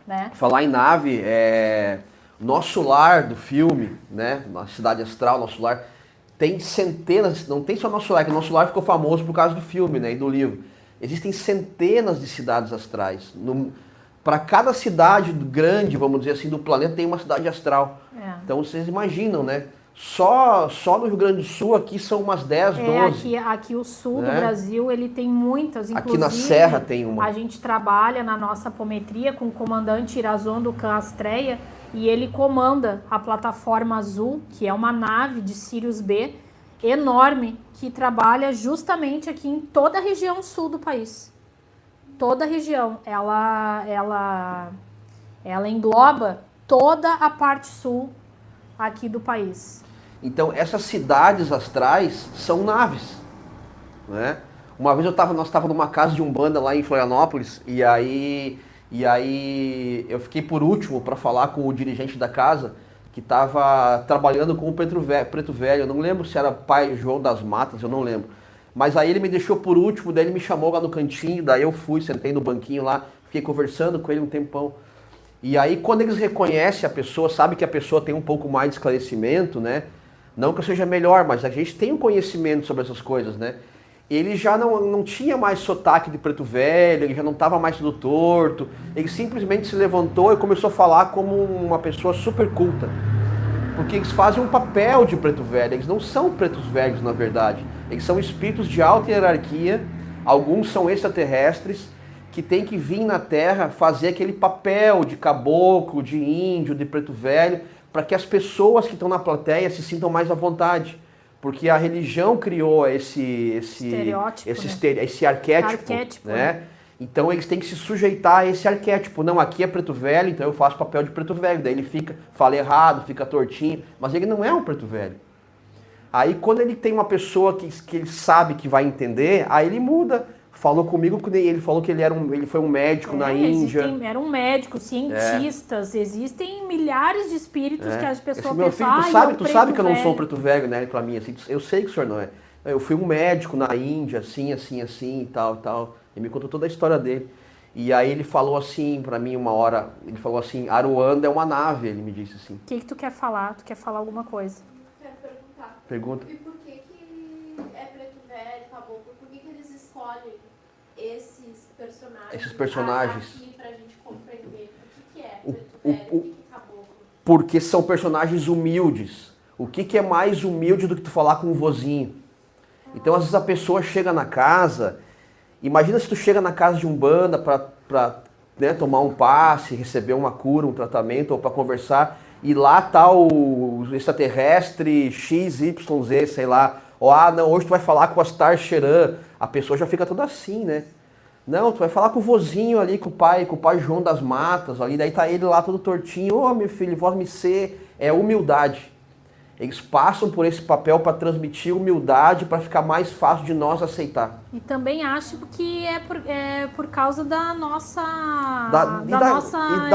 né? Falar em nave, Nosso Lar do filme, né? Na Cidade Astral, Nosso Lar, tem centenas, não tem só Nosso Lar, que o Nosso Lar ficou famoso por causa do filme, né? E do livro. Existem centenas de cidades astrais. Para cada cidade grande, vamos dizer assim, do planeta tem uma cidade astral. Então vocês imaginam, né? Só no Rio Grande do Sul aqui são umas 10, 12. Aqui o sul do Brasil, ele tem muitas, inclusive... Aqui na Serra tem uma. A gente trabalha na nossa apometria com o comandante Irazondo Castreia e ele comanda a plataforma azul, que é uma nave de Sirius B enorme, que trabalha justamente aqui em toda a região sul do país. Toda a região. Ela engloba toda a parte sul aqui do país. Então, essas cidades astrais são naves, né? Uma vez nós estávamos numa casa de umbanda lá em Florianópolis e aí eu fiquei por último para falar com o dirigente da casa que estava trabalhando com o Preto Velho. Eu não lembro se era Pai João das Matas, eu não lembro. Mas aí ele me deixou por último, daí ele me chamou lá no cantinho, daí eu fui, sentei no banquinho lá, fiquei conversando com ele um tempão. E aí quando eles reconhecem a pessoa, sabe que a pessoa tem um pouco mais de esclarecimento, né? Não que eu seja melhor, mas a gente tem um conhecimento sobre essas coisas, né? Ele já não tinha mais sotaque de Preto Velho, ele já não estava mais tudo torto, ele simplesmente se levantou e começou a falar como uma pessoa super culta. Porque eles fazem um papel de Preto Velho, eles não são pretos velhos na verdade, eles são espíritos de alta hierarquia, alguns são extraterrestres, que tem que vir na Terra fazer aquele papel de caboclo, de índio, de Preto Velho, para que as pessoas que estão na plateia se sintam mais à vontade. Porque a religião criou esse arquétipo, né? Então eles têm que se sujeitar a esse arquétipo. Não, aqui é Preto Velho, então eu faço papel de Preto Velho. Daí ele fala errado, fica tortinho, mas ele não é um Preto Velho. Aí quando ele tem uma pessoa que ele sabe que vai entender, aí ele muda. Falou comigo, ele falou que ele foi um médico na Índia. Era um médico, cientistas, existem milhares de espíritos que as pessoas meu filho, tu sabe que eu não sou um Preto Velho, né? Pra mim, assim, eu sei que o senhor não é. Eu fui um médico na Índia, assim, e tal. Ele me contou toda a história dele. E aí ele falou assim pra mim uma hora, ele falou assim, Aruanda é uma nave, ele me disse assim. O que tu quer falar? Tu quer falar alguma coisa? Quero perguntar. Pergunta. E por que é Preto Velho, Caboclo? Por que eles escolhem esses personagens aqui pra gente compreender o que é Preto Velho, o que é Caboclo? Porque são personagens humildes. O que é mais humilde do que tu falar com um vozinho? Então às vezes a pessoa chega na casa, imagina se tu chega na casa de umbanda pra né, tomar um passe, receber uma cura, um tratamento ou pra conversar, e lá tá o extraterrestre XYZ, sei lá, ou não, hoje tu vai falar com o Astar Sheran, a pessoa já fica toda assim, né? Não, tu vai falar com o vozinho ali, com o pai João das Matas, ali, daí tá ele lá todo tortinho, meu filho, voz me ser, é humildade. Eles passam por esse papel para transmitir humildade, para ficar mais fácil de nós aceitar. E também acho que é por causa da nossa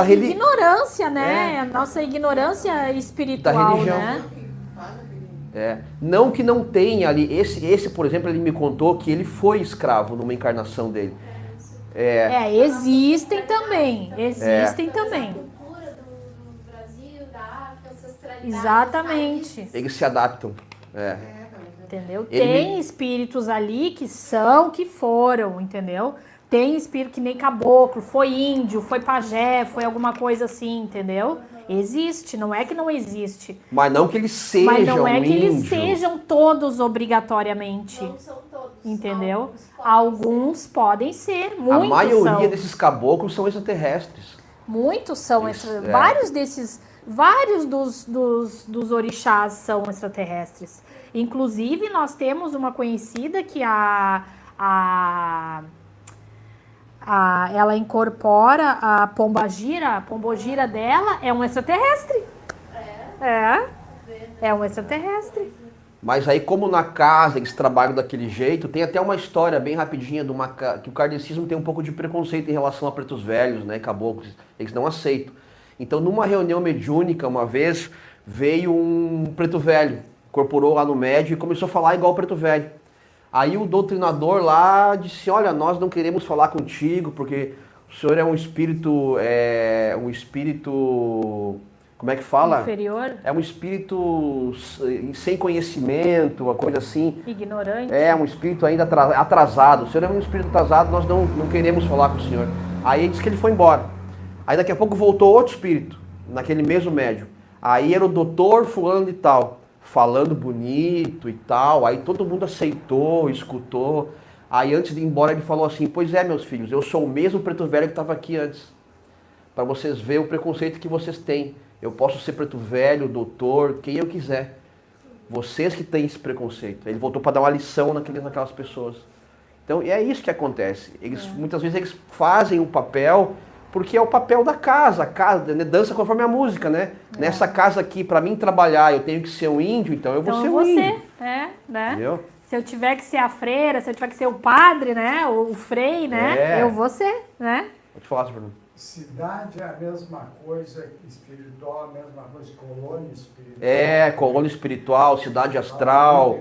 ignorância, né? A nossa ignorância espiritual, da religião. Né? Não que não tenha ali, esse, por exemplo, ele me contou que ele foi escravo numa encarnação dele. Existem também. Existem também. Cultura do Brasil, da África, ancestralidade. Exatamente. Eles se adaptam. Entendeu? Tem espíritos ali que foram, entendeu? Tem espírito que nem caboclo, foi índio, foi pajé, foi alguma coisa assim, entendeu? Existe, não é que não existe. Mas não que eles sejam Mas não é que eles índio. sejam todos obrigatoriamente. Não são todos. Entendeu? Alguns podem ser, muitos A maioria são. desses caboclos são extraterrestres. Muitos são vários dos orixás são extraterrestres. Inclusive, nós temos uma conhecida que ela incorpora a pombogira dela é um extraterrestre. É um extraterrestre. Mas aí, como na casa eles trabalham daquele jeito, tem até uma história bem rapidinha que o kardecismo tem um pouco de preconceito em relação a pretos velhos, né, caboclos, eles não aceitam. Então, numa reunião mediúnica, uma vez, veio um preto velho, incorporou lá no médio e começou a falar igual o preto velho. Aí o doutrinador lá disse, olha, nós não queremos falar contigo porque O senhor é um espírito, como é que fala? Inferior, É um espírito sem conhecimento, uma coisa assim. ignorante. É, um espírito ainda atrasado. O senhor é um espírito atrasado, nós não queremos falar com o senhor. Aí ele disse que ele foi embora. Aí daqui a pouco voltou outro espírito, naquele mesmo médium. Aí era o doutor fulano de tal, falando bonito e tal. Aí todo mundo aceitou, escutou. Aí antes de ir embora ele falou assim, pois é, meus filhos, eu sou o mesmo preto velho que estava aqui antes. Para vocês verem o preconceito que vocês têm. Eu posso ser preto velho, doutor, quem eu quiser. Vocês que têm esse preconceito. Ele voltou para dar uma lição naquelas pessoas. Então, é isso que acontece. Muitas vezes eles fazem o papel, porque é o papel da casa. A casa, né? Dança conforme a música, né? Nessa casa aqui, para mim trabalhar, eu tenho que ser um índio, então eu vou ser um índio. Né? Entendeu? Se eu tiver que ser a freira, se eu tiver que ser o padre, né? O frei, né? Eu vou ser, né? Vou te falar, Fernando. Cidade é a mesma coisa, espiritual a mesma coisa, colônia espiritual. É, colônia espiritual, cidade astral.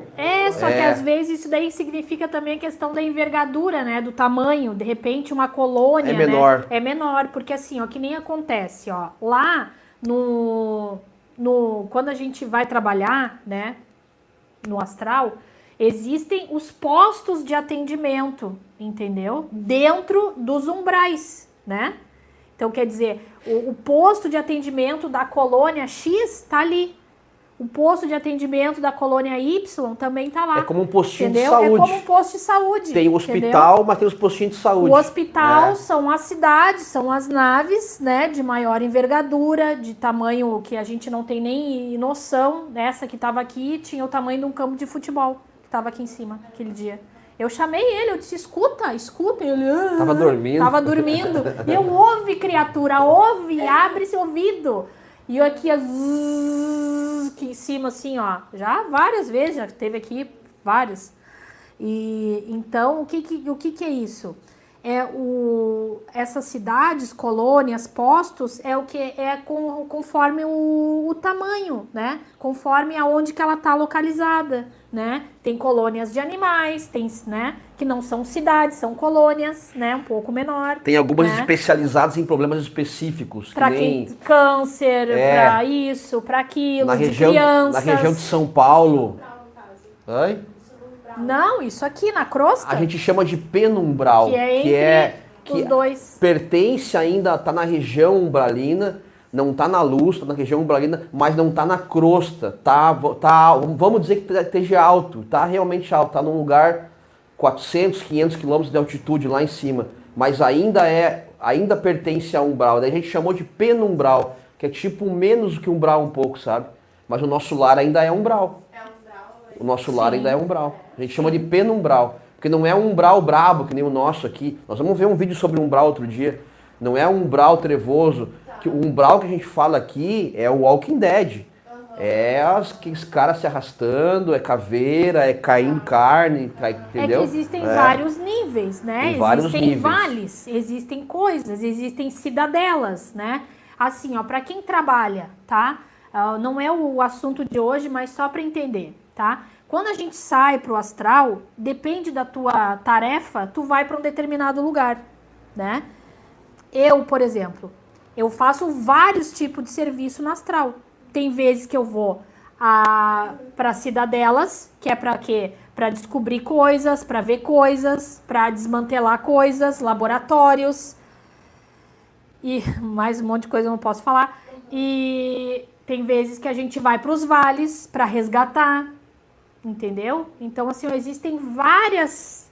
Só que às vezes isso daí significa também a questão da envergadura, né? Do tamanho. De repente uma colônia, É menor. Né? É menor, porque assim, ó, que nem acontece, ó. Lá quando a gente vai trabalhar, né? No astral, existem os postos de atendimento, entendeu? Dentro dos umbrais, né? Então, quer dizer, o posto de atendimento da colônia X está ali. O posto de atendimento da colônia Y também está lá. É como um postinho entendeu? de saúde. É como um posto de saúde. Tem o hospital, entendeu? Mas tem os postinhos de saúde. O hospital são as cidades, são as naves, né, de maior envergadura, de tamanho que a gente não tem nem noção. Essa que estava aqui tinha o tamanho de um campo de futebol, que estava aqui em cima aquele dia. Eu chamei ele, eu disse, escuta. Ele... Tava dormindo. Tava dormindo. E eu, ouve, criatura, ouve, abre esse ouvido. E eu aqui, aqui em cima, assim, ó, já várias vezes, já teve aqui várias. E então, o que é isso? Essas cidades, colônias, postos, é o que é conforme o tamanho, né? Conforme aonde que ela está localizada, né? Tem colônias de animais, tem, né? Que não são cidades, são colônias, né? Um pouco menor. Tem algumas né? especializadas em problemas específicos. Para câncer, para isso, para aquilo, na de região, crianças. Na região de São Paulo. Oi? Não, isso aqui na crosta. A gente chama de penumbral, que é os dois. Pertence ainda, tá na região umbralina, não tá na luz, tá na região umbralina, mas não tá na crosta, tá, vamos dizer que esteja alto, tá realmente alto, tá num lugar 400, 500 quilômetros de altitude lá em cima, mas ainda pertence a umbral, daí a gente chamou de penumbral, que é tipo menos que umbral um pouco, sabe? Mas o nosso lar ainda é umbral. O nosso lar ainda é umbral. A gente chama de penumbral. Porque não é um umbral brabo, que nem o nosso aqui. Nós vamos ver um vídeo sobre umbral outro dia. Não é um umbral trevoso. Que o umbral que a gente fala aqui é o Walking Dead. É aqueles caras se arrastando, é caveira, é caindo carne, entendeu? É que existem vários níveis, né? Existem vales, existem coisas, existem cidadelas, né? Assim, ó, para quem trabalha, tá? Não é o assunto de hoje, mas só para entender, tá? Quando a gente sai pro astral, depende da tua tarefa, tu vai para um determinado lugar, né? Eu, por exemplo, eu faço vários tipos de serviço no astral. Tem vezes que eu vou para cidadelas, que é para quê? Para descobrir coisas, para ver coisas, para desmantelar coisas, laboratórios e mais um monte de coisa eu não posso falar. E tem vezes que a gente vai para os vales para resgatar, entendeu? Então, assim, existem várias,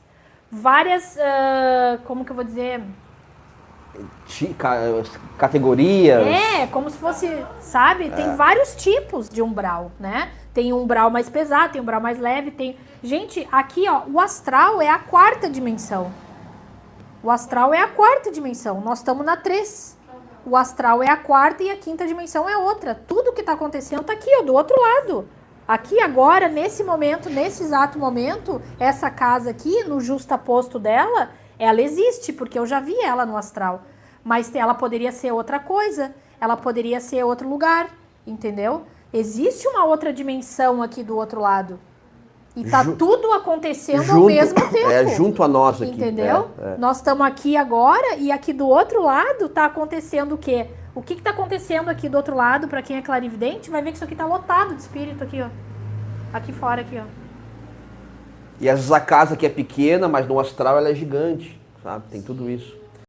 como que eu vou dizer? Categorias. Como se fosse, sabe? Tem vários tipos de umbral, né? Tem um umbral mais pesado, tem um umbral mais leve, tem... Gente, aqui, ó, o astral é a 4ª dimensão. O astral é a 4ª dimensão. Nós estamos na 3. O astral é a 4ª e a 5ª dimensão é outra. Tudo que tá acontecendo tá aqui, ó, do outro lado. Aqui agora, nesse momento, nesse exato momento, essa casa aqui, no justaposto dela, ela existe, porque eu já vi ela no astral. Mas ela poderia ser outra coisa, ela poderia ser outro lugar, entendeu? Existe uma outra dimensão aqui do outro lado. E tá tudo acontecendo ao junto, mesmo tempo. Junto a nós aqui. Entendeu? Nós estamos aqui agora e aqui do outro lado tá acontecendo o quê? O que tá acontecendo aqui do outro lado, para quem é clarividente, vai ver que isso aqui tá lotado de espírito aqui, ó. Aqui fora, aqui, ó. E às vezes a casa aqui é pequena, mas no astral ela é gigante, sabe? Tem tudo isso.